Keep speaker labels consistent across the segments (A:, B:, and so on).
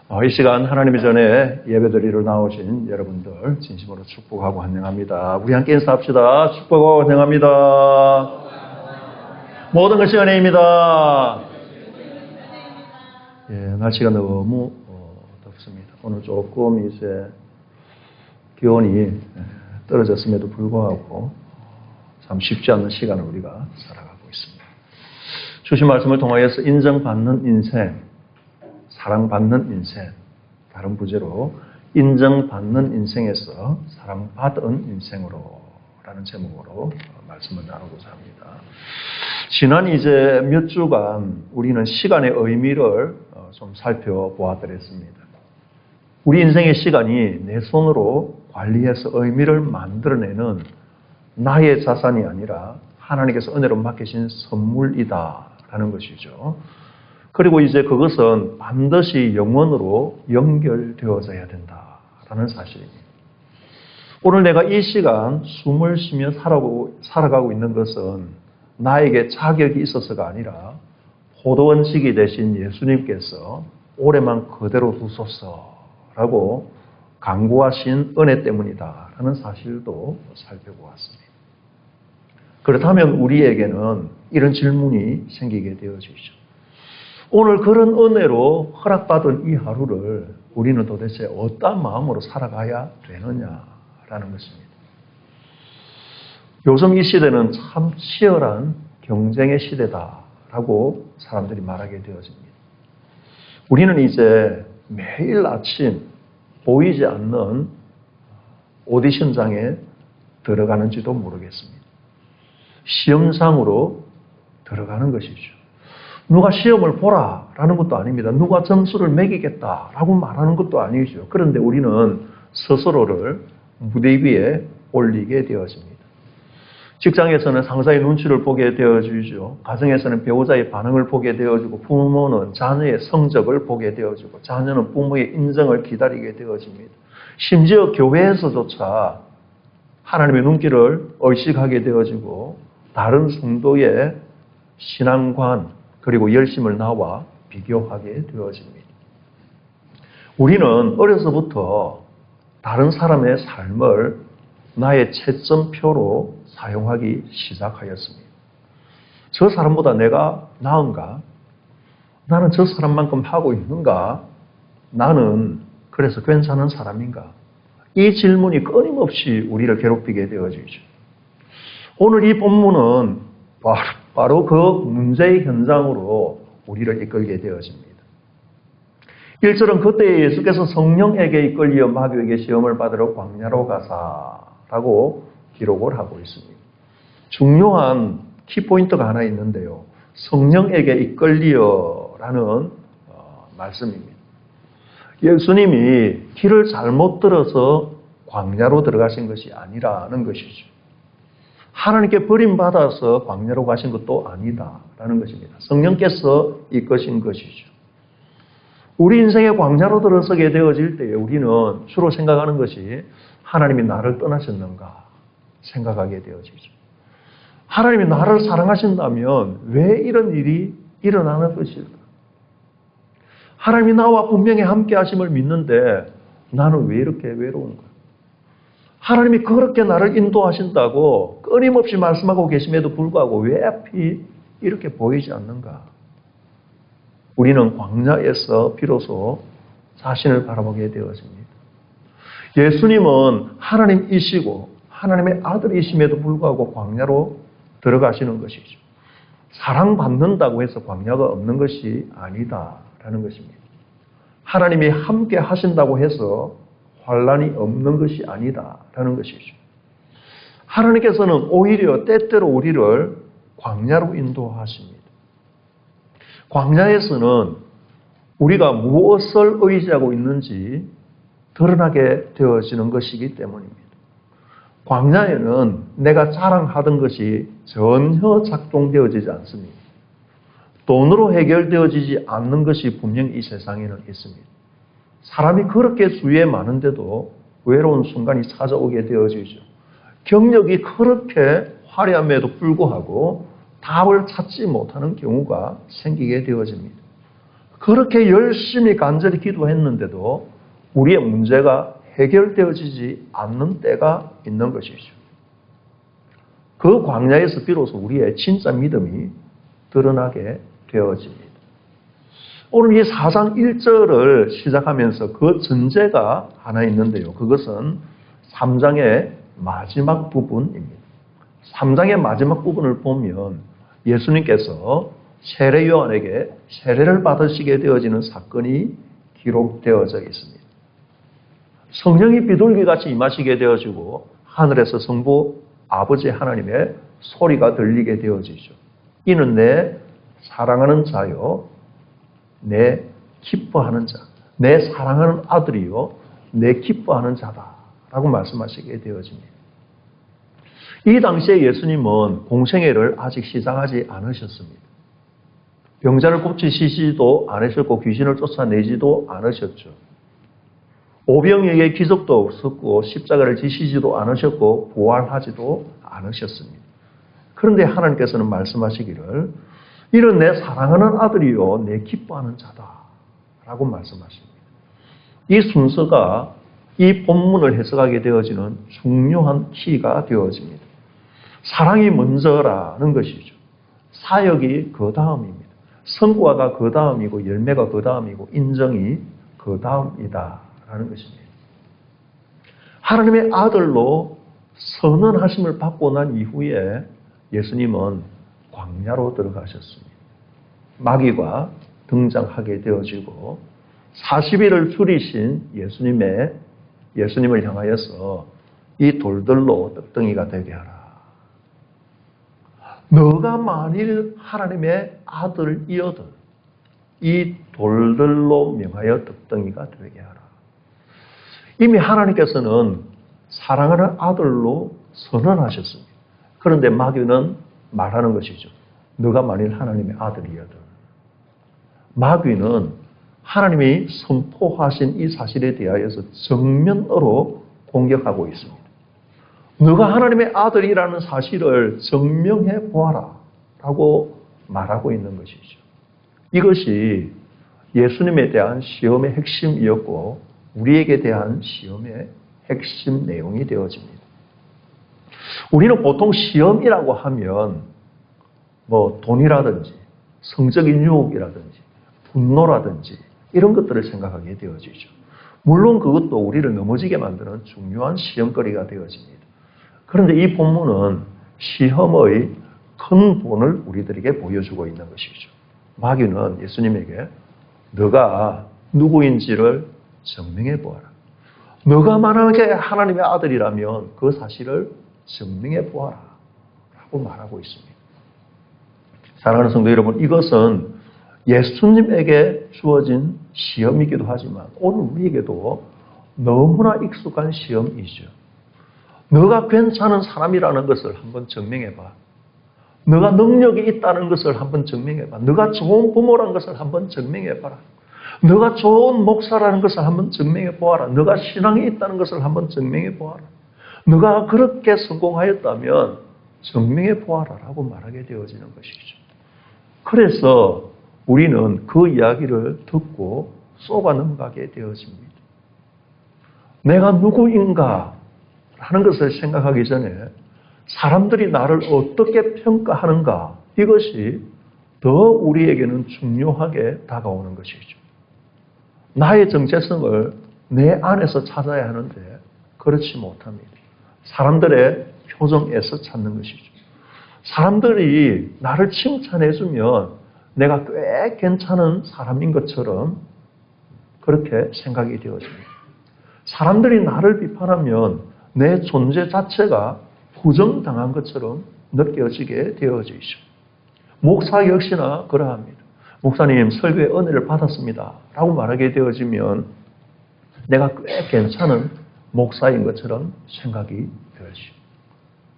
A: 이 시간 하나님의 전에 예배드리러 나오신 여러분들 진심으로 축복하고 환영합니다. 우리 함께 인사합시다. 축복하고 환영합니다. 모든 것이 은혜입니다. 날씨가 너무 덥습니다. 오늘 조금 이제 기온이 떨어졌음에도 불구하고 참 쉽지 않는 시간을 우리가 살아가고 있습니다. 주신 말씀을 통하여서 인정받는 인생, 사랑받는 인생, 다른 부제로 인정받는 인생에서 사랑받은 인생으로 라는 제목으로 말씀을 나누고자 합니다. 지난 이제 몇 주간 우리는 시간의 의미를 좀 살펴보아드렸습니다. 우리 인생의 시간이 내 손으로 관리해서 의미를 만들어내는 나의 자산이 아니라 하나님께서 은혜로 맡기신 선물이다라는 것이죠. 그리고 이제 그것은 반드시 영원으로 연결되어져야 된다라는 사실입니다. 오늘 내가 이 시간 숨을 쉬며 살아가고 있는 것은 나에게 자격이 있어서가 아니라 포도원지기 되신 예수님께서 올해만 그대로 두소서라고 간구하신 은혜 때문이다라는 사실도 살펴보았습니다. 그렇다면 우리에게는 이런 질문이 생기게 되어지죠. 오늘 그런 은혜로 허락받은 이 하루를 우리는 도대체 어떤 마음으로 살아가야 되느냐라는 것입니다. 요즘 이 시대는 참 치열한 경쟁의 시대다라고 사람들이 말하게 되어집니다. 우리는 이제 매일 아침 보이지 않는 오디션장에 들어가는지도 모르겠습니다. 시험장으로 들어가는 것이죠. 누가 시험을 보라라는 것도 아닙니다. 누가 점수를 매기겠다라고 말하는 것도 아니죠. 그런데 우리는 스스로를 무대 위에 올리게 되어집니다. 직장에서는 상사의 눈치를 보게 되어지죠. 가정에서는 배우자의 반응을 보게 되어지고, 부모는 자녀의 성적을 보게 되어지고, 자녀는 부모의 인정을 기다리게 되어집니다. 심지어 교회에서조차 하나님의 눈길을 의식하게 되어지고, 다른 성도의 신앙관 그리고 열심을 나와 비교하게 되어집니다. 우리는 어려서부터 다른 사람의 삶을 나의 채점표로 사용하기 시작하였습니다. 저 사람보다 내가 나은가? 나는 저 사람만큼 하고 있는가? 나는 그래서 괜찮은 사람인가? 이 질문이 끊임없이 우리를 괴롭히게 되어지죠. 오늘 이 본문은 바로 그 문제의 현장으로 우리를 이끌게 되어집니다. 1절은 그때 예수께서 성령에게 이끌려 마귀에게 시험을 받으러 광야로 가사라고 기록을 하고 있습니다. 중요한 키포인트가 하나 있는데요. 성령에게 이끌려라는 말씀입니다. 예수님이 길을 잘못 들어서 광야로 들어가신 것이 아니라는 것이죠. 하나님께 버림받아서 광야로 가신 것도 아니다라는 것입니다. 성령께서 이끄신 것이죠. 우리 인생의 광야로 들어서게 되어질 때에 우리는 주로 생각하는 것이 하나님이 나를 떠나셨는가 생각하게 되어지죠. 하나님이 나를 사랑하신다면 왜 이런 일이 일어나는 것일까? 하나님이 나와 분명히 함께 하심을 믿는데 나는 왜 이렇게 외로운가? 하나님이 그렇게 나를 인도하신다고 끊임없이 말씀하고 계심에도 불구하고 왜 앞이 이렇게 보이지 않는가? 우리는 광야에서 비로소 자신을 바라보게 되어집니다. 예수님은 하나님이시고 하나님의 아들이심에도 불구하고 광야로 들어가시는 것이죠. 사랑받는다고 해서 광야가 없는 것이 아니다라는 것입니다. 하나님이 함께 하신다고 해서 환란이 없는 것이 아니다라는 것이죠. 하나님께서는 오히려 때때로 우리를 광야로 인도하십니다. 광야에서는 우리가 무엇을 의지하고 있는지 드러나게 되어지는 것이기 때문입니다. 광야에는 내가 자랑하던 것이 전혀 작동되어지지 않습니다. 돈으로 해결되어지지 않는 것이 분명히 이 세상에는 있습니다. 사람이 그렇게 주위에 많은데도 외로운 순간이 찾아오게 되어지죠. 경력이 그렇게 화려함에도 불구하고 답을 찾지 못하는 경우가 생기게 되어집니다. 그렇게 열심히 간절히 기도했는데도 우리의 문제가 해결되어지지 않는 때가 있는 것이죠. 그 광야에서 비로소 우리의 진짜 믿음이 드러나게 되어집니다. 오늘 이 4장 1절을 시작하면서 그 전제가 하나 있는데요. 그것은 3장의 마지막 부분입니다. 3장의 마지막 부분을 보면 예수님께서 세례 요한에게 세례를 받으시게 되어지는 사건이 기록되어져 있습니다. 성령이 비둘기같이 임하시게 되어지고 하늘에서 성부 아버지 하나님의 소리가 들리게 되어지죠. 이는 내 사랑하는 자요, 내 기뻐하는 자, 내 사랑하는 아들이요, 내 기뻐하는 자다 라고 말씀하시게 되어집니다. 이 당시에 예수님은 공생애를 아직 시작하지 않으셨습니다. 병자를 고치시지도 않으셨고 귀신을 쫓아내지도 않으셨죠. 오병이어의 기적도 없었고 십자가를 지시지도 않으셨고 부활하지도 않으셨습니다. 그런데 하나님께서는 말씀하시기를 이는 내 사랑하는 아들이요 내 기뻐하는 자다 라고 말씀하십니다. 이 순서가 이 본문을 해석하게 되어지는 중요한 키가 되어집니다. 사랑이 먼저라는 것이죠. 사역이 그 다음입니다. 성과가 그 다음이고 열매가 그 다음이고 인정이 그 다음이다라는 것입니다. 하나님의 아들로 선언하심을 받고 난 이후에 예수님은 광야로 들어가셨습니다. 마귀가 등장하게 되어지고 40일을 줄이신 예수님을 향하여서 이 돌들로 떡덩이가 되게 하라. 너가 만일 하나님의 아들이어든 이 돌들로 명하여 떡덩이가 되게 하라. 이미 하나님께서는 사랑하는 아들로 선언하셨습니다. 그런데 마귀는 말하는 것이죠. 너가 만일 하나님의 아들이어든. 마귀는 하나님이 선포하신 이 사실에 대하여서 정면으로 공격하고 있습니다. 너가 하나님의 아들이라는 사실을 증명해 보아라 라고 말하고 있는 것이죠. 이것이 예수님에 대한 시험의 핵심이었고 우리에게 대한 시험의 핵심 내용이 되어집니다. 우리는 보통 시험이라고 하면 돈이라든지 성적인 유혹이라든지 분노라든지 이런 것들을 생각하게 되어지죠. 물론 그것도 우리를 넘어지게 만드는 중요한 시험거리가 되어집니다. 그런데 이 본문은 시험의 큰 본을 우리들에게 보여주고 있는 것이죠. 마귀는 예수님에게 너가 누구인지를 증명해 보아라. 너가 만약에 하나님의 아들이라면 그 사실을 증명해 보아라 라고 말하고 있습니다. 사랑하는 성도 여러분, 이것은 예수님에게 주어진 시험이기도 하지만 오늘 우리에게도 너무나 익숙한 시험이죠. 너가 괜찮은 사람이라는 것을 한번 증명해봐. 너가 능력이 있다는 것을 한번 증명해봐. 너가 좋은 부모라는 것을 한번 증명해봐라. 너가 좋은 목사라는 것을 한번 증명해보아라. 너가 신앙이 있다는 것을 한번 증명해보아라. 너가 그렇게 성공하였다면 증명해보아라 라고 말하게 되어지는 것이죠. 그래서 우리는 그 이야기를 듣고 쏘가 넘어가게 되어집니다. 내가 누구인가 하는 것을 생각하기 전에 사람들이 나를 어떻게 평가하는가 이것이 더 우리에게는 중요하게 다가오는 것이죠. 나의 정체성을 내 안에서 찾아야 하는데 그렇지 못합니다. 사람들의 표정에서 찾는 것이죠. 사람들이 나를 칭찬해주면 내가 꽤 괜찮은 사람인 것처럼 그렇게 생각이 되어집니다. 사람들이 나를 비판하면 내 존재 자체가 부정당한 것처럼 느껴지게 되어지죠. 목사 역시나 그러합니다. 목사님 설교의 은혜를 받았습니다 라고 말하게 되어지면 내가 꽤 괜찮은 목사인 것처럼 생각이 되어지죠.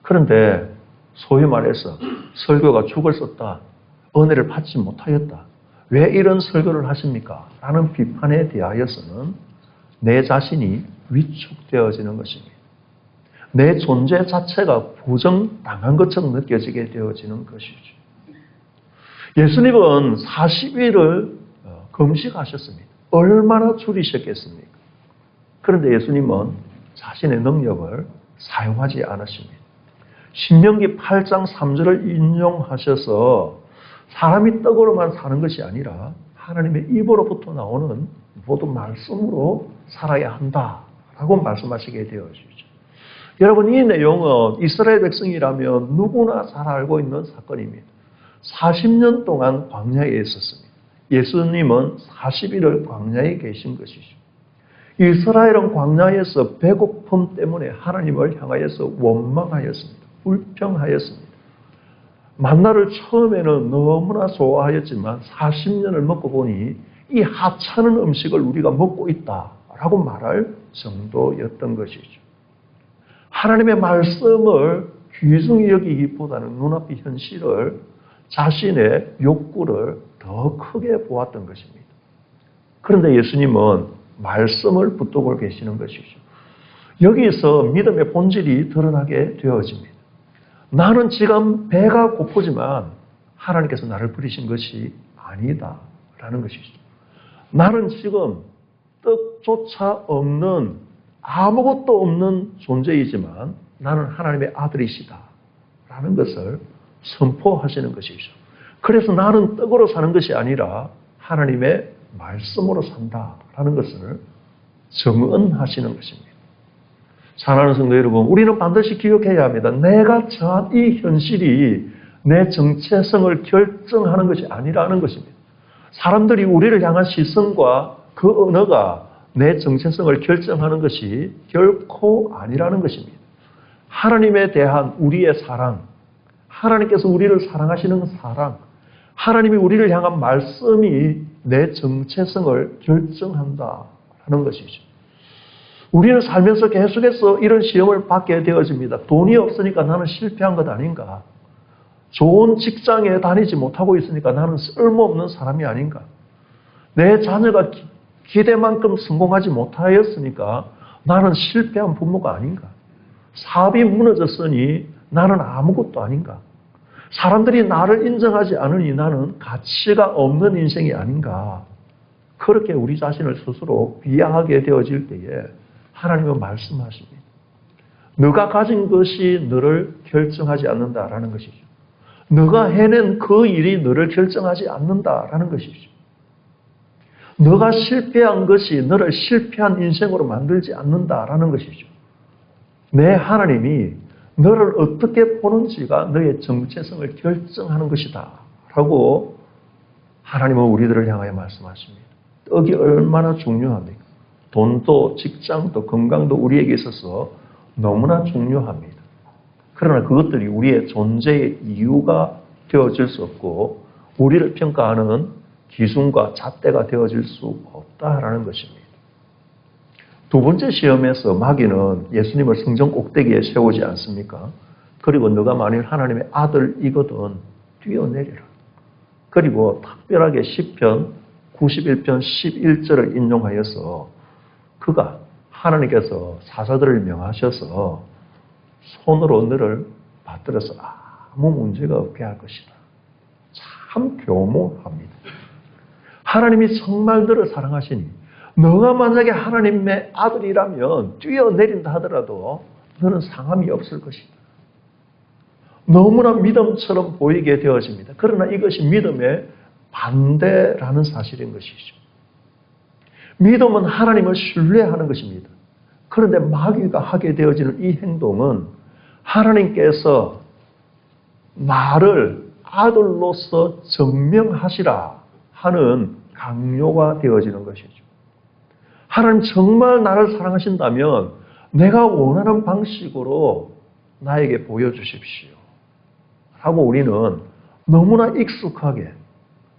A: 그런데 소위 말해서 설교가 죽을 썼다, 은혜를 받지 못하였다, 왜 이런 설교를 하십니까? 라는 비판에 대하여서는 내 자신이 위축되어지는 것입니다. 내 존재 자체가 부정당한 것처럼 느껴지게 되어지는 것이죠. 예수님은 40일을 금식하셨습니다. 얼마나 줄이셨겠습니까? 그런데 예수님은 자신의 능력을 사용하지 않으십니다. 신명기 8장 3절을 인용하셔서 사람이 떡으로만 사는 것이 아니라 하나님의 입으로부터 나오는 모든 말씀으로 살아야 한다라고 말씀하시게 되어지죠. 여러분, 이 내용은 이스라엘 백성이라면 누구나 잘 알고 있는 사건입니다. 40년 동안 광야에 있었습니다. 예수님은 40일을 광야에 계신 것이죠. 이스라엘은 광야에서 배고픔 때문에 하나님을 향하여서 원망하였습니다. 불평하였습니다. 만나를 처음에는 너무나 좋아하였지만 40년을 먹고 보니 이 하찮은 음식을 우리가 먹고 있다라고 말할 정도였던 것이죠. 하나님의 말씀을 귀중히 여기기보다는 눈앞의 현실을, 자신의 욕구를 더 크게 보았던 것입니다. 그런데 예수님은 말씀을 붙들고 계시는 것이죠. 여기서 믿음의 본질이 드러나게 되어집니다. 나는 지금 배가 고프지만 하나님께서 나를 버리신 것이 아니다라는 것이죠. 나는 지금 떡조차 없는, 아무것도 없는 존재이지만 나는 하나님의 아들이시다라는 것을 선포하시는 것이죠. 그래서 나는 떡으로 사는 것이 아니라 하나님의 말씀으로 산다라는 것을 증언하시는 것입니다. 사랑하는 성도 여러분, 우리는 반드시 기억해야 합니다. 내가 처한 이 현실이 내 정체성을 결정하는 것이 아니라는 것입니다. 사람들이 우리를 향한 시선과 그 언어가 내 정체성을 결정하는 것이 결코 아니라는 것입니다. 하나님에 대한 우리의 사랑, 하나님께서 우리를 사랑하시는 사랑, 하나님이 우리를 향한 말씀이 내 정체성을 결정한다라는 것이죠. 우리는 살면서 계속해서 이런 시험을 받게 되어집니다. 돈이 없으니까 나는 실패한 것 아닌가? 좋은 직장에 다니지 못하고 있으니까 나는 쓸모없는 사람이 아닌가? 내 자녀가 기대만큼 성공하지 못하였으니까 나는 실패한 부모가 아닌가? 사업이 무너졌으니 나는 아무것도 아닌가? 사람들이 나를 인정하지 않으니 나는 가치가 없는 인생이 아닌가? 그렇게 우리 자신을 스스로 비하하게 되어질 때에 하나님은 말씀하십니다. 너가 가진 것이 너를 결정하지 않는다라는 것이죠. 너가 해낸 그 일이 너를 결정하지 않는다라는 것이죠. 너가 실패한 것이 너를 실패한 인생으로 만들지 않는다라는 것이죠. 내 하나님이 너를 어떻게 보는지가 너의 정체성을 결정하는 것이다 라고 하나님은 우리들을 향하여 말씀하십니다. 떡이 얼마나 중요합니까? 돈도 직장도 건강도 우리에게 있어서 너무나 중요합니다. 그러나 그것들이 우리의 존재의 이유가 되어질 수 없고 우리를 평가하는 기준과 잣대가 되어질 수 없다라는 것입니다. 두 번째 시험에서 마귀는 예수님을 성전 꼭대기에 세우지 않습니까? 그리고 너가 만일 하나님의 아들이거든 뛰어내리라. 그리고 특별하게 시편 91편 11절을 인용하여서 그가 하나님께서 사자들을 명하셔서 손으로 너를 받들어서 아무 문제가 없게 할 것이다. 참 교묘합니다. 하나님이 정말 너를 사랑하시니 너가 만약에 하나님의 아들이라면 뛰어내린다 하더라도 너는 상함이 없을 것이다. 너무나 믿음처럼 보이게 되어집니다. 그러나 이것이 믿음의 반대라는 사실인 것이죠. 믿음은 하나님을 신뢰하는 것입니다. 그런데 마귀가 하게 되어지는 이 행동은 하나님께서 나를 아들로서 증명하시라 하는 강요가 되어지는 것이죠. 하나님 정말 나를 사랑하신다면 내가 원하는 방식으로 나에게 보여주십시오. 하고 우리는 너무나 익숙하게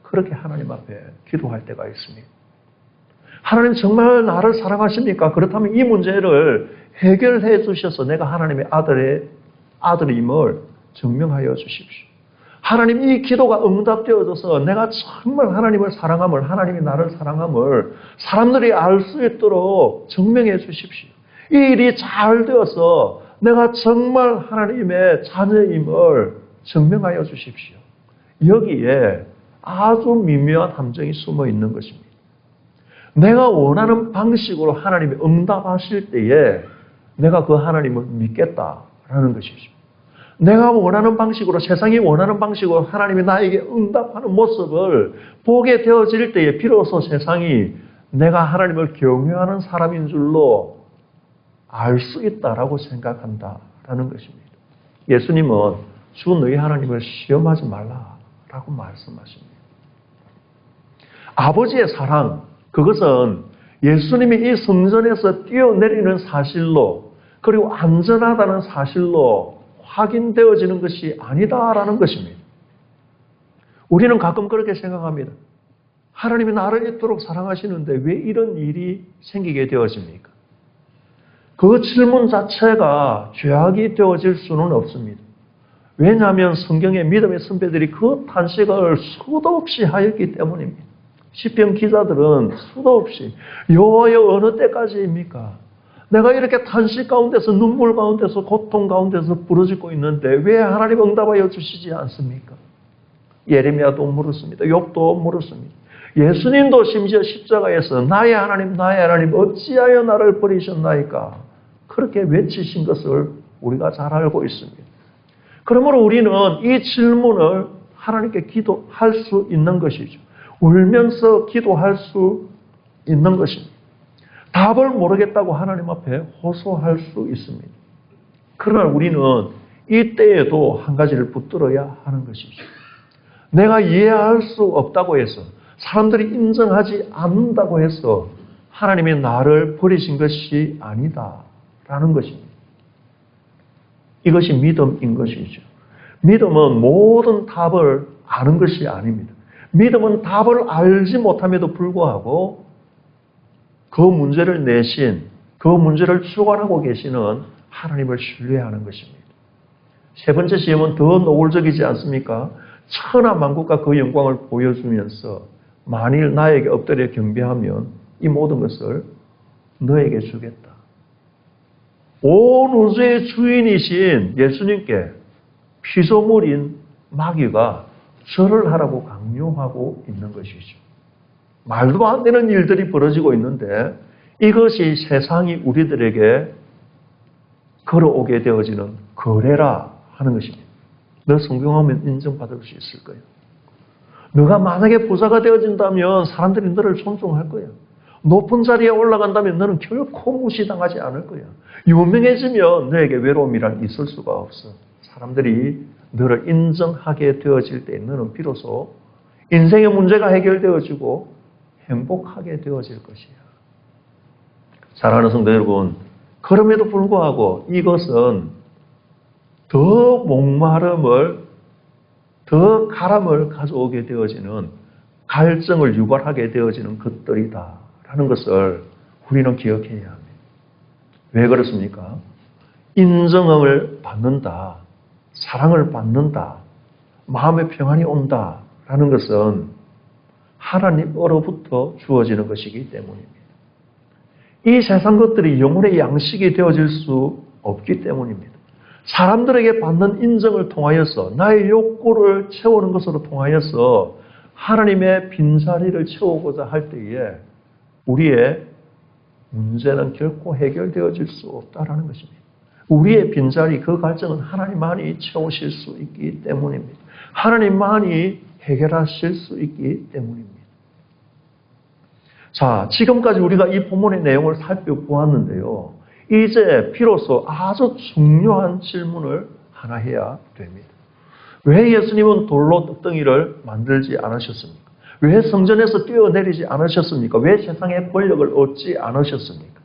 A: 그렇게 하나님 앞에 기도할 때가 있습니다. 하나님 정말 나를 사랑하십니까? 그렇다면 이 문제를 해결해 주셔서 내가 하나님의 아들임을 증명하여 주십시오. 하나님 이 기도가 응답되어져서 내가 정말 하나님을 사랑함을, 하나님이 나를 사랑함을 사람들이 알 수 있도록 증명해 주십시오. 이 일이 잘 되어서 내가 정말 하나님의 자녀임을 증명하여 주십시오. 여기에 아주 미묘한 함정이 숨어 있는 것입니다. 내가 원하는 방식으로 하나님이 응답하실 때에 내가 그 하나님을 믿겠다라는 것이죠. 내가 원하는 방식으로, 세상이 원하는 방식으로 하나님이 나에게 응답하는 모습을 보게 되어질 때에 비로소 세상이 내가 하나님을 경외하는 사람인 줄로 알 수 있다라고 생각한다라는 것입니다. 예수님은 주 너희 하나님을 시험하지 말라라고 말씀하십니다. 아버지의 사랑, 그것은 예수님이 이 성전에서 뛰어내리는 사실로, 그리고 안전하다는 사실로 확인되어지는 것이 아니다라는 것입니다. 우리는 가끔 그렇게 생각합니다. 하나님이 나를 이토록 사랑하시는데 왜 이런 일이 생기게 되어집니까? 그 질문 자체가 죄악이 되어질 수는 없습니다. 왜냐하면 성경의 믿음의 선배들이 그 탄식을 수도 없이 하였기 때문입니다. 시편 기자들은 수도 없이 여호와여 어느 때까지입니까? 내가 이렇게 탄식 가운데서 눈물 가운데서 고통 가운데서 부르짖고 있는데 왜 하나님 응답하여 주시지 않습니까? 예레미야도 물었습니다. 욥도 물었습니다. 예수님도 심지어 십자가에서 나의 하나님 어찌하여 나를 버리셨나이까? 그렇게 외치신 것을 우리가 잘 알고 있습니다. 그러므로 우리는 이 질문을 하나님께 기도할 수 있는 것이죠. 울면서 기도할 수 있는 것입니다. 답을 모르겠다고 하나님 앞에 호소할 수 있습니다. 그러나 우리는 이때에도 한 가지를 붙들어야 하는 것이죠. 내가 이해할 수 없다고 해서, 사람들이 인정하지 않는다고 해서 하나님이 나를 버리신 것이 아니다라는 것입니다. 이것이 믿음인 것이죠. 믿음은 모든 답을 아는 것이 아닙니다. 믿음은 답을 알지 못함에도 불구하고 그 문제를 내신, 그 문제를 주관하고 계시는 하나님을 신뢰하는 것입니다. 세 번째 시험은 더 노골적이지 않습니까? 천하 만국과 그 영광을 보여주면서 만일 나에게 엎드려 경배하면 이 모든 것을 너에게 주겠다. 온 우주의 주인이신 예수님께 피조물인 마귀가 절을 하라고 강요하고 있는 것이죠. 말도 안 되는 일들이 벌어지고 있는데 이것이 세상이 우리들에게 걸어오게 되어지는 거래라 하는 것입니다. 너 성공하면 인정받을 수 있을 거예요. 너가 만약에 부자가 되어진다면 사람들이 너를 존중할 거예요. 높은 자리에 올라간다면 너는 결코 무시당하지 않을 거예요. 유명해지면 너에게 외로움이란 있을 수가 없어. 사람들이 너를 인정하게 되어질 때 너는 비로소 인생의 문제가 해결되어지고 행복하게 되어질 것이야. 사랑하는 성도 여러분, 그럼에도 불구하고 이것은 더 목마름을, 더 가람을 가져오게 되어지는, 갈증을 유발하게 되어지는 것들이다라는 것을 우리는 기억해야 합니다. 왜 그렇습니까? 인정을 받는다, 사랑을 받는다, 마음의 평안이 온다라는 것은 하나님으로부터 주어지는 것이기 때문입니다. 이 세상 것들이 영혼의 양식이 되어질 수 없기 때문입니다. 사람들에게 받는 인정을 통하여서 나의 욕구를 채우는 것으로 통하여서 하나님의 빈자리를 채우고자 할 때에 우리의 문제는 결코 해결되어질 수 없다는 것입니다. 우리의 빈자리, 그 갈증은 하나님만이 채우실 수 있기 때문입니다. 하나님만이 해결하실 수 있기 때문입니다. 자, 지금까지 우리가 이 본문의 내용을 살펴보았는데요. 이제 비로소 아주 중요한 질문을 하나 해야 됩니다. 왜 예수님은 돌로 떡덩이를 만들지 않으셨습니까? 왜 성전에서 뛰어내리지 않으셨습니까? 왜 세상의 권력을 얻지 않으셨습니까?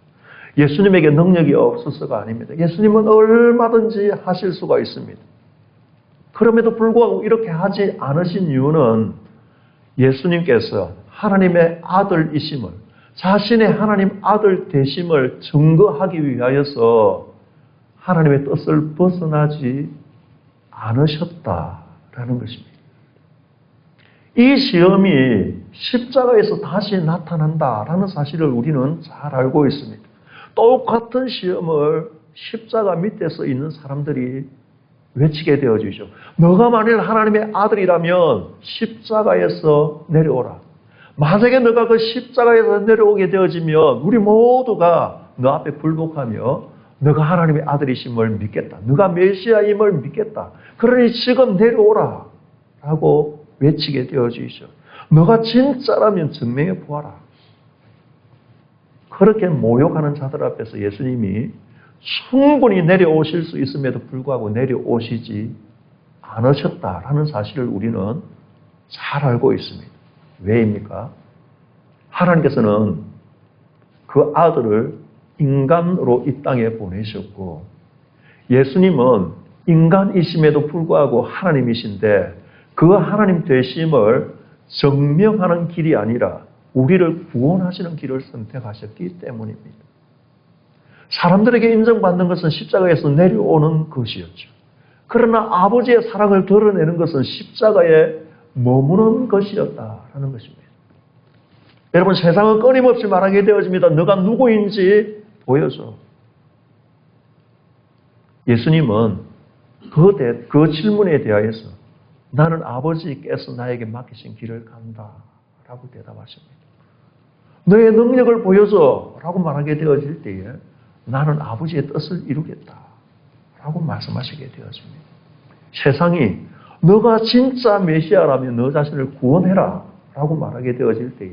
A: 예수님에게 능력이 없어서가 아닙니다. 예수님은 얼마든지 하실 수가 있습니다. 그럼에도 불구하고 이렇게 하지 않으신 이유는 예수님께서 하나님의 아들이심을, 자신의 하나님 아들 되심을 증거하기 위하여서 하나님의 뜻을 벗어나지 않으셨다라는 것입니다. 이 시험이 십자가에서 다시 나타난다라는 사실을 우리는 잘 알고 있습니다. 똑같은 시험을 십자가 밑에서 있는 사람들이 외치게 되어지죠. 너가 만일 하나님의 아들이라면 십자가에서 내려오라. 만약에 너가 그 십자가에서 내려오게 되어지면 우리 모두가 너 앞에 굴복하며 너가 하나님의 아들이심을 믿겠다. 너가 메시아임을 믿겠다. 그러니 지금 내려오라 라고 외치게 되어지죠. 너가 진짜라면 증명해 보아라. 그렇게 모욕하는 자들 앞에서 예수님이 충분히 내려오실 수 있음에도 불구하고 내려오시지 않으셨다라는 사실을 우리는 잘 알고 있습니다. 왜입니까? 하나님께서는 그 아들을 인간으로 이 땅에 보내셨고 예수님은 인간이심에도 불구하고 하나님이신데 그 하나님 되심을 증명하는 길이 아니라 우리를 구원하시는 길을 선택하셨기 때문입니다. 사람들에게 인정받는 것은 십자가에서 내려오는 것이었죠. 그러나 아버지의 사랑을 드러내는 것은 십자가에 머무는 것이었다라는 것입니다. 여러분, 세상은 끊임없이 말하게 되어집니다. 너가 누구인지 보여줘. 예수님은 그 질문에 대하여서 나는 아버지께서 나에게 맡기신 길을 간다 라고 대답하십니다. 너의 능력을 보여줘 라고 말하게 되어질 때에 나는 아버지의 뜻을 이루겠다 라고 말씀하시게 되어집니다. 세상이 너가 진짜 메시아라면 너 자신을 구원해라 라고 말하게 되어질 때에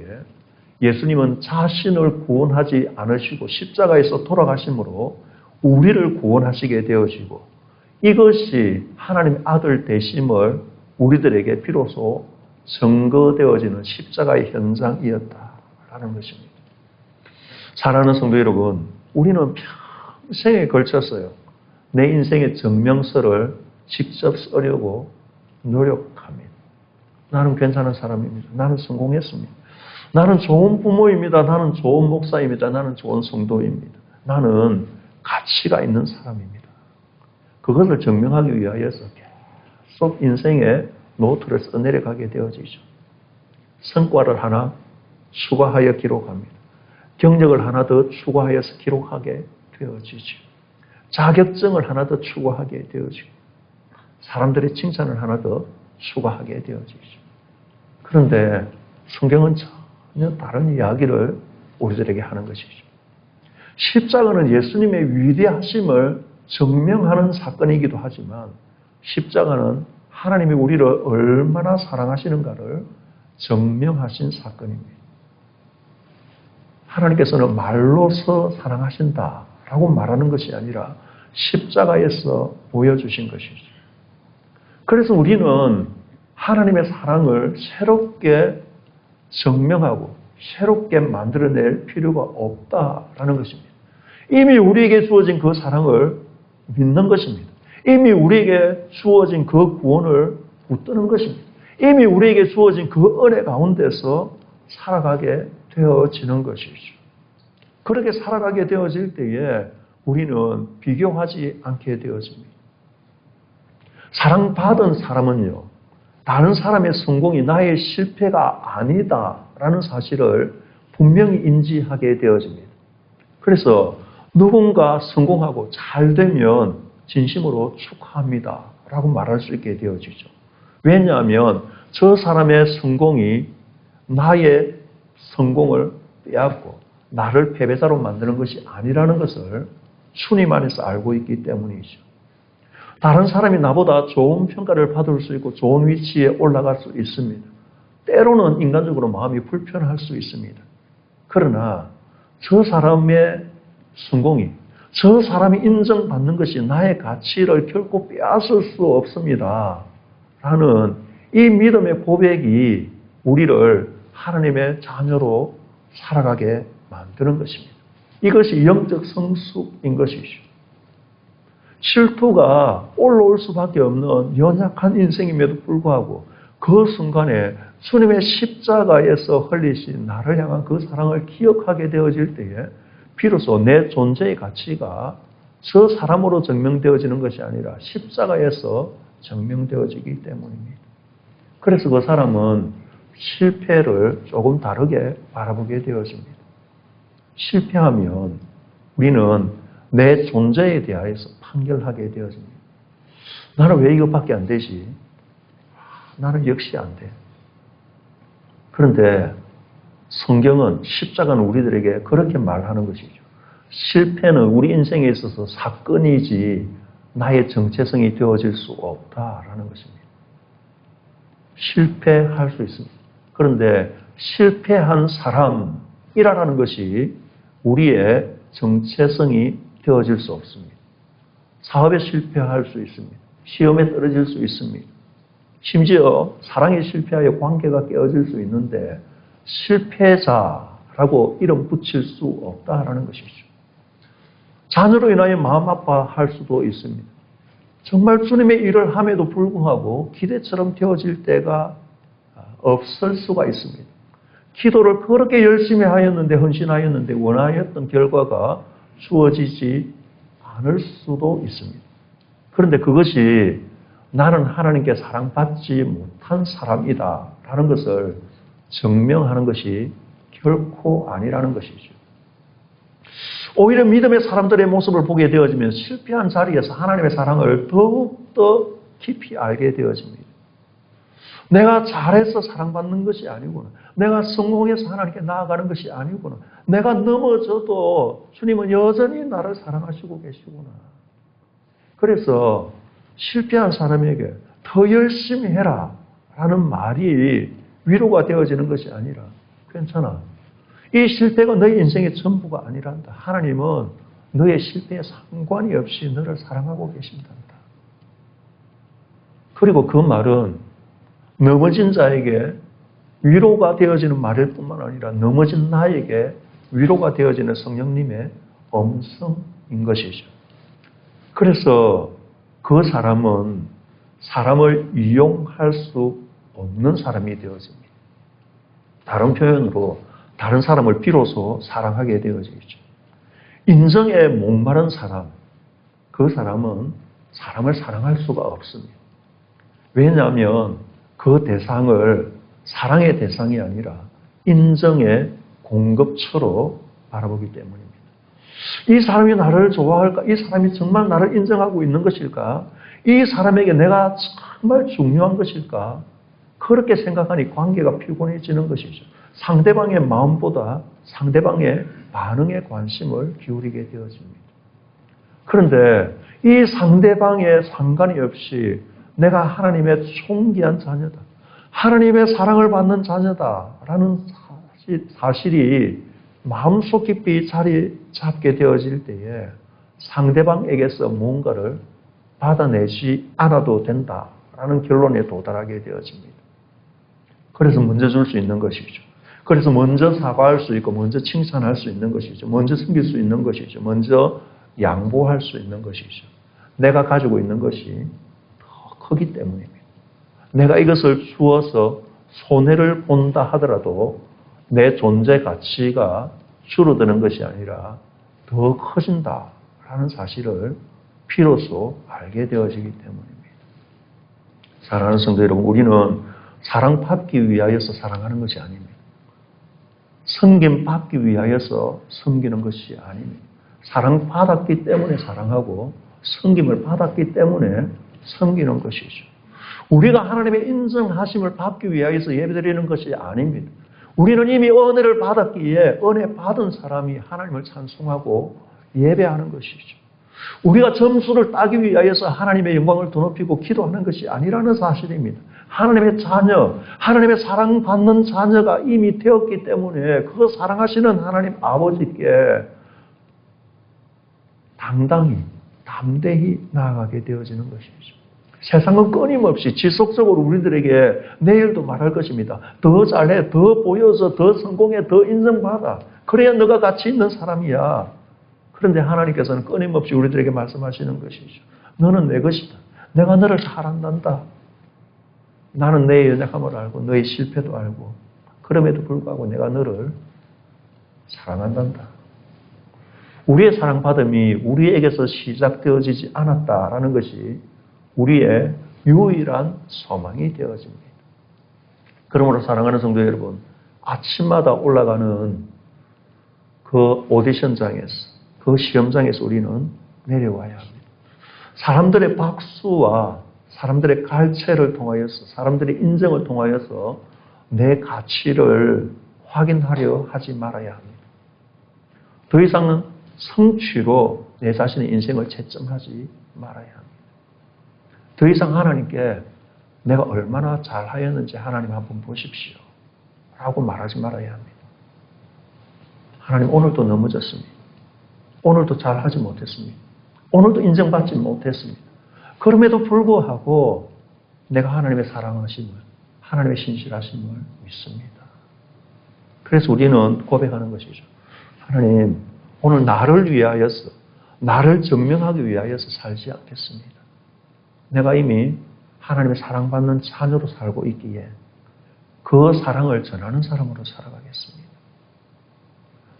A: 예수님은 자신을 구원하지 않으시고 십자가에서 돌아가심으로 우리를 구원하시게 되어지고 이것이 하나님의 아들 되심을 우리들에게 비로소 증거되어지는 십자가의 현장이었다라는 것입니다. 사랑하는 성도 여러분, 우리는 평생에 걸쳤어요. 내 인생의 증명서를 직접 쓰려고 노력합니다. 나는 괜찮은 사람입니다. 나는 성공했습니다. 나는 좋은 부모입니다. 나는 좋은 목사입니다. 나는 좋은 성도입니다. 나는 가치가 있는 사람입니다. 그것을 증명하기 위하여서 계속 인생의 노트를 써내려가게 되어지죠. 성과를 하나 추가하여 기록합니다. 경력을 하나 더 추가하여서 기록하게 되어지죠. 자격증을 하나 더 추가하게 되어지고 사람들의 칭찬을 하나 더 추가하게 되어지죠. 그런데 성경은 전혀 다른 이야기를 우리들에게 하는 것이죠. 십자가는 예수님의 위대하심을 증명하는 사건이기도 하지만 십자가는 하나님이 우리를 얼마나 사랑하시는가를 증명하신 사건입니다. 하나님께서는 말로서 사랑하신다라고 말하는 것이 아니라 십자가에서 보여주신 것이죠. 그래서 우리는 하나님의 사랑을 새롭게 증명하고 새롭게 만들어낼 필요가 없다라는 것입니다. 이미 우리에게 주어진 그 사랑을 믿는 것입니다. 이미 우리에게 주어진 그 구원을 붙드는 것입니다. 이미 우리에게 주어진 그 은혜 가운데서 살아가게 되어지는 것이죠. 그렇게 살아가게 되어질 때에 우리는 비교하지 않게 되어집니다. 사랑받은 사람은요, 다른 사람의 성공이 나의 실패가 아니다라는 사실을 분명히 인지하게 되어집니다. 그래서 누군가 성공하고 잘 되면 진심으로 축하합니다 라고 말할 수 있게 되어지죠. 왜냐하면 저 사람의 성공이 나의 성공을 빼앗고 나를 패배자로 만드는 것이 아니라는 것을 주님 안에서 알고 있기 때문이죠. 다른 사람이 나보다 좋은 평가를 받을 수 있고 좋은 위치에 올라갈 수 있습니다. 때로는 인간적으로 마음이 불편할 수 있습니다. 그러나 저 사람의 성공이, 저 사람이 인정받는 것이 나의 가치를 결코 빼앗을 수 없습니다. 라는 이 믿음의 고백이 우리를 하나님의 자녀로 살아가게 만드는 것입니다. 이것이 영적 성숙인 것이죠. 질투가 올라올 수밖에 없는 연약한 인생임에도 불구하고 그 순간에 주님의 십자가에서 흘리신 나를 향한 그 사랑을 기억하게 되어질 때에 비로소 내 존재의 가치가 저 사람으로 증명되어지는 것이 아니라 십자가에서 증명되어지기 때문입니다. 그래서 그 사람은 실패를 조금 다르게 바라보게 되어집니다. 실패하면 우리는 내 존재에 대하여서 판결하게 되어집니다. 나는 왜 이것밖에 안 되지? 나는 역시 안 돼. 그런데 성경은, 십자가는 우리들에게 그렇게 말하는 것이죠. 실패는 우리 인생에 있어서 사건이지 나의 정체성이 되어질 수 없다라는 것입니다. 실패할 수 있습니다. 그런데 실패한 사람이라는 것이 우리의 정체성이 되어질 수 없습니다. 사업에 실패할 수 있습니다. 시험에 떨어질 수 있습니다. 심지어 사랑에 실패하여 관계가 깨어질 수 있는데 실패자라고 이름 붙일 수 없다라는 것이죠. 자녀로 인하여 마음 아파할 수도 있습니다. 정말 주님의 일을 함에도 불구하고 기대처럼 되어질 때가 없을 수가 있습니다. 기도를 그렇게 열심히 하였는데, 헌신하였는데 원하였던 결과가 주어지지 않을 수도 있습니다. 그런데 그것이 나는 하나님께 사랑받지 못한 사람이다 라는 것을 증명하는 것이 결코 아니라는 것이죠. 오히려 믿음의 사람들의 모습을 보게 되어지면 실패한 자리에서 하나님의 사랑을 더욱더 깊이 알게 되어집니다. 내가 잘해서 사랑받는 것이 아니구나. 내가 성공해서 하나님께 나아가는 것이 아니구나. 내가 넘어져도 주님은 여전히 나를 사랑하시고 계시구나. 그래서 실패한 사람에게 더 열심히 해라 라는 말이 위로가 되어지는 것이 아니라 괜찮아. 이 실패가 너의 인생의 전부가 아니란다. 하나님은 너의 실패에 상관이 없이 너를 사랑하고 계신단다. 그리고 그 말은 넘어진 자에게 위로가 되어지는 말일 뿐만 아니라 넘어진 나에게 위로가 되어지는 성령님의 음성인 것이죠. 그래서 그 사람은 사람을 이용할 수 없는 사람이 되어집니다. 다른 표현으로 다른 사람을 비로소 사랑하게 되어지죠. 인정에 목마른 사람, 그 사람은 사람을 사랑할 수가 없습니다. 왜냐하면 그 대상을 사랑의 대상이 아니라 인정의 공급처로 바라보기 때문입니다. 이 사람이 나를 좋아할까? 이 사람이 정말 나를 인정하고 있는 것일까? 이 사람에게 내가 정말 중요한 것일까? 그렇게 생각하니 관계가 피곤해지는 것이죠. 상대방의 마음보다 상대방의 반응에 관심을 기울이게 되어집니다. 그런데 이 상대방의 상관이 없이 내가 하나님의 존귀한 자녀다. 하나님의 사랑을 받는 자녀다라는 사실이 마음속 깊이 자리 잡게 되어질 때에 상대방에게서 무언가를 받아내지 않아도 된다라는 결론에 도달하게 되어집니다. 그래서 먼저 줄 수 있는 것이죠. 그래서 먼저 사과할 수 있고 먼저 칭찬할 수 있는 것이죠. 먼저 섬길 수 있는 것이죠. 먼저 양보할 수 있는 것이죠. 내가 가지고 있는 것이 더 크기 때문입니다. 내가 이것을 주어서 손해를 본다 하더라도 내 존재 가치가 줄어드는 것이 아니라 더 커진다라는 사실을 비로소 알게 되어지기 때문입니다. 사랑하는 성도 여러분, 우리는 사랑받기 위하여서 사랑하는 것이 아닙니다. 섬김받기 위하여서 섬기는 것이 아닙니다. 사랑받았기 때문에 사랑하고 섬김을 받았기 때문에 섬기는 것이죠. 우리가 하나님의 인정하심을 받기 위하여서 예배드리는 것이 아닙니다. 우리는 이미 은혜를 받았기에 은혜 받은 사람이 하나님을 찬송하고 예배하는 것이죠. 우리가 점수를 따기 위하여서 하나님의 영광을 더높이고 기도하는 것이 아니라는 사실입니다. 하나님의 자녀, 하나님의 사랑받는 자녀가 이미 되었기 때문에 그 사랑하시는 하나님 아버지께 당당히, 담대히 나아가게 되어지는 것이죠. 세상은 끊임없이 지속적으로 우리들에게 내일도 말할 것입니다. 더 잘해, 더 보여서, 더 성공해, 더 인정받아. 그래야 너가 가치 있는 사람이야. 그런데 하나님께서는 끊임없이 우리들에게 말씀하시는 것이죠. 너는 내 것이다. 내가 너를 사랑한다. 나는 내 연약함을 알고 너의 실패도 알고 그럼에도 불구하고 내가 너를 사랑한단다. 우리의 사랑받음이 우리에게서 시작되어지지 않았다라는 것이 우리의 유일한 소망이 되어집니다. 그러므로 사랑하는 성도 여러분, 아침마다 올라가는 그 오디션장에서, 그 시험장에서 우리는 내려와야 합니다. 사람들의 박수와 사람들의 갈채를 통하여서, 사람들의 인정을 통하여서 내 가치를 확인하려 하지 말아야 합니다. 더 이상은 성취로 내 자신의 인생을 채점하지 말아야 합니다. 더 이상 하나님께 내가 얼마나 잘하였는지 하나님 한번 보십시오 라고 말하지 말아야 합니다. 하나님 오늘도 넘어졌습니다. 오늘도 잘하지 못했습니다. 오늘도 인정받지 못했습니다. 그럼에도 불구하고 내가 하나님의 사랑하심을, 하나님의 신실하심을 믿습니다. 그래서 우리는 고백하는 것이죠. 하나님, 오늘 나를 위하여서, 나를 증명하기 위하여서 살지 않겠습니다. 내가 이미 하나님의 사랑받는 자녀로 살고 있기에 그 사랑을 전하는 사람으로 살아가겠습니다.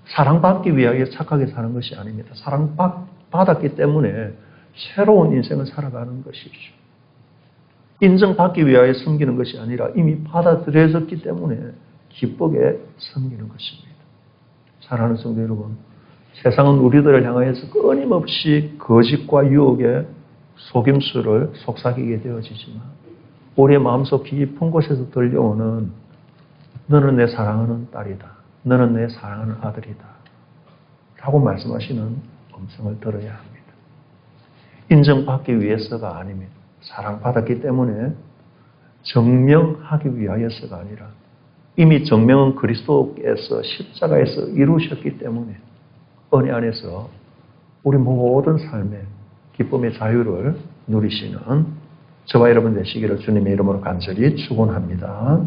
A: 사랑받기 위하여 착하게 사는 것이 아닙니다. 사랑받았기 때문에 새로운 인생을 살아가는 것이죠. 인정받기 위하여 섬기는 것이 아니라 이미 받아들여졌기 때문에 기쁘게 섬기는 것입니다. 사랑하는 성도 여러분, 세상은 우리들을 향하여서 끊임없이 거짓과 유혹의 속임수를 속삭이게 되어지지만 우리의 마음속 깊은 곳에서 들려오는 너는 내 사랑하는 딸이다. 너는 내 사랑하는 아들이다. 라고 말씀하시는 음성을 들어야 합니다. 인정받기 위해서가 아닙니다. 사랑받았기 때문에 증명하기 위하여서가 아니라 이미 증명은 그리스도께서 십자가에서 이루셨기 때문에 은혜 안에서 우리 모든 삶에 기쁨의 자유를 누리시는 저와 여러분 되시기를 주님의 이름으로 간절히 축원합니다.